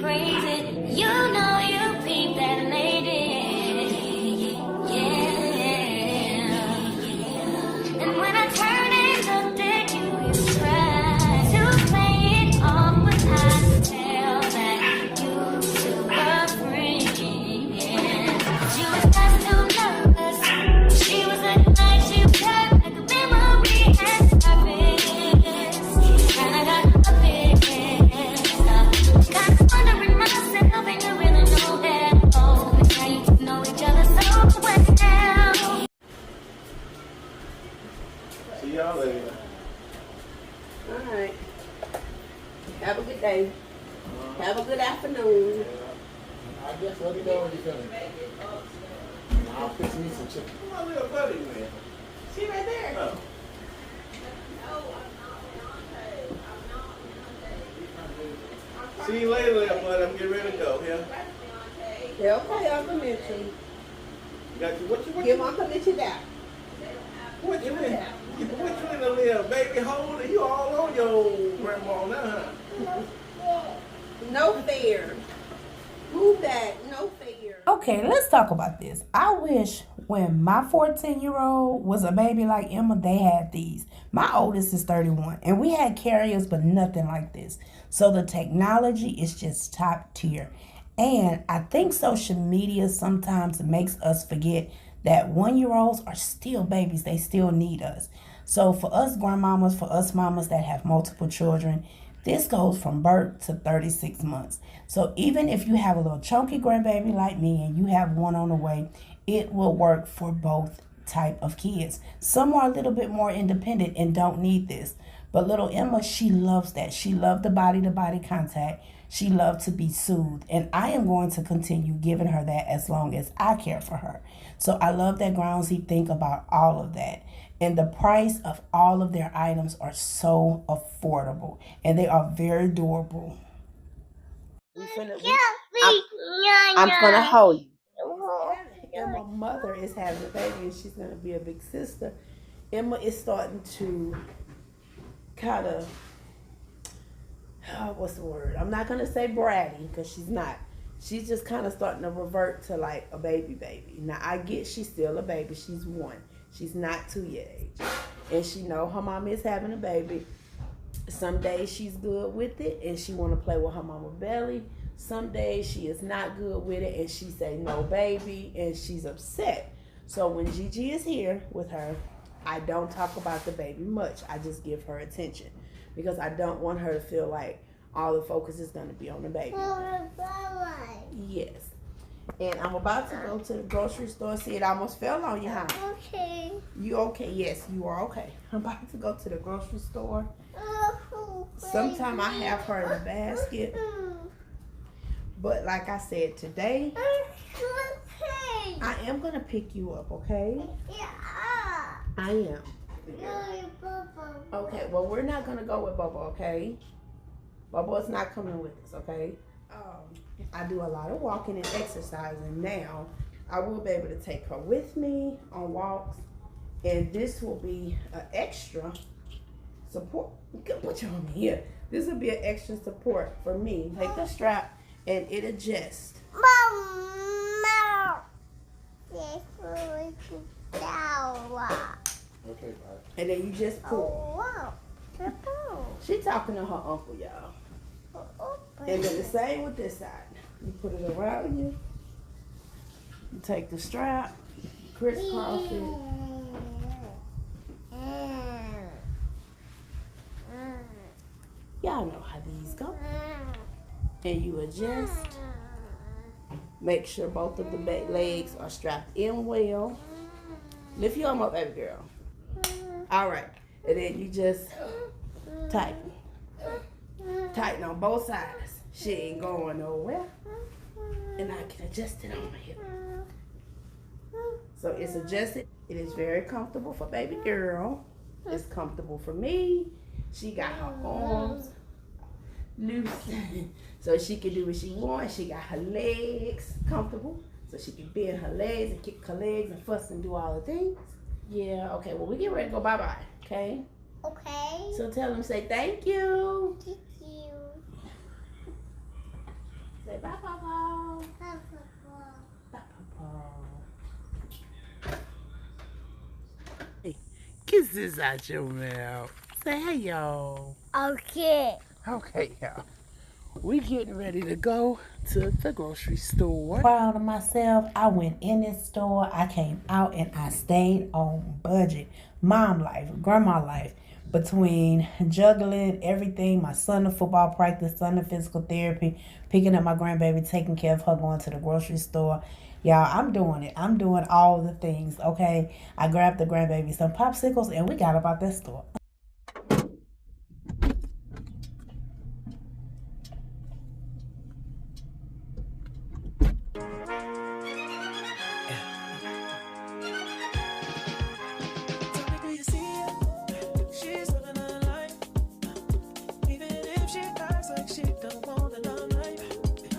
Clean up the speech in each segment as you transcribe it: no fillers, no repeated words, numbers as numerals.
crazy. You know you peep that lady. Yeah. And when I turn and looked at you, you tried to play it off, but I could tell that you two were friends. You was just too nervous. She was a night, she was hurt like a memory and surface. And I got a bit got wondering myself, and you really know that. Oh, now you two know each other so well. See y'all later. All right. Have a good day. Have a good afternoon. I guess let me know when you're done. I'll fix me some chicken. Come on, little buddy, man. She right there. Oh. See you later, little buddy. I'm getting ready to go. Yeah. Yeah, okay, Uncle Mitchell. You got you. What Give you? Uncle Mitchell that. What you in? What you in the little baby hole? You all on your grandma now, huh? No fear. Move that. No fear. Okay, let's talk about this. I wish when my 14-year-old was a baby like Emma, they had these. My oldest is 31, and we had carriers, but nothing like this. So the technology is just top tier. And I think social media sometimes makes us forget that 1-year-olds are still babies. They still need us. So for us grandmamas, for us mamas that have multiple children, this goes from birth to 36 months. So even if you have a little chunky grandbaby like me and you have one on the way, it will work for both type of kids. Some are a little bit more independent and don't need this. But little Emma, she loves that. She loved the body-to-body contact. She loved to be soothed. And I am going to continue giving her that as long as I care for her. So I love that Grownsy think about all of that. And the price of all of their items are so affordable. And they are very durable. I'm gonna hold you. Emma's mother is having a baby and she's gonna be a big sister. Emma is starting to kind of, what's the word? I'm not gonna say bratty because she's not. She's just kind of starting to revert to like a baby. Now I get she's still a baby. She's 1. She's not 2 yet age, and she know her mama is having a baby. Some days she's good with it and she want to play with her mama belly. Some days she is not good with it and she say no baby and she's upset. So when Gigi is here with her, I don't talk about the baby much. I just give her attention because I don't want her to feel like all the focus is going to be on the baby. Yes. And I'm about to go to the grocery store. See, it almost fell on you, huh? Okay. You okay? Yes, you are okay. I'm about to go to the grocery store. Sometimes I have her in a basket. But like I said, today, I am going to pick you up, okay? Yeah. I am. Okay, well, we're not going to go with Bubba, okay? Bubba's not coming with us, okay? I do a lot of walking and exercising now. I will be able to take her with me on walks, and this will be an extra support. Put your arm here. This will be an extra support for me. Take the strap, and it adjusts. Okay, bye. And then you just pull. She talking to her uncle, y'all. And then the same with this side. You put it around you. You take the strap, crisscross it. Y'all know how these go. And you adjust. Make sure both of the back legs are strapped in well. Lift your arm up, baby girl. All right. And then you just tighten. Tighten on both sides. She ain't going nowhere. And I can adjust it on my hip. So it's adjusted. It is very comfortable for baby girl. It's comfortable for me. She got her arms loose. So she can do what she wants. She got her legs comfortable. So she can bend her legs and kick her legs and fuss and do all the things. Yeah, okay. Well, we get ready to go bye-bye, okay? Okay. So tell them, say thank you. Thank you. kisses out your mouth. Say hey, y'all. Okay. Okay, y'all. We getting ready to go to the grocery store. Proud of myself. I went in this store, I came out, and I stayed on budget. Mom life, grandma life, between juggling everything, my son to football practice, son to physical therapy, picking up my grandbaby, taking care of her, going to the grocery store. Y'all, I'm doing it. I'm doing all the things, okay? I grabbed the grandbaby some popsicles, and we got up out that store.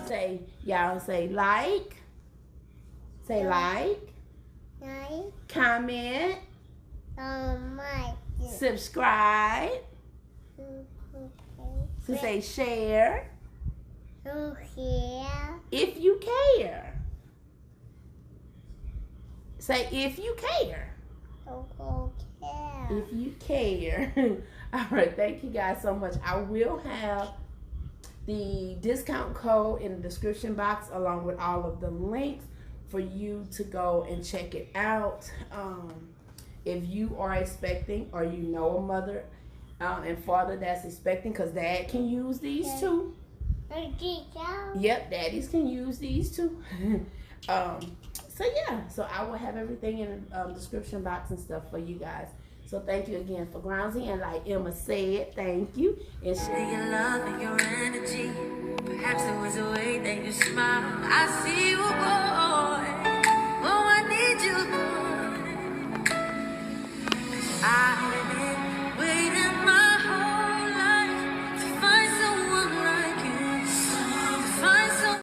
Say, y'all say like. Say like. Comment. Subscribe. So say share. If you care. Say if you care. If you care. All right, thank you guys so much. I will have the discount code in the description box along with all of the links for you to go and check it out. If you are expecting or you know a mother and father that's expecting, because dad can use these too. Yep, daddies can use these too. So yeah, so I will have everything in the description box and stuff for you guys. So thank you again for Grownsy, and like Emma said, thank you. And Your love and your energy. Perhaps it was a way that you smile. I see you, boy. Oh, I need you, boy. I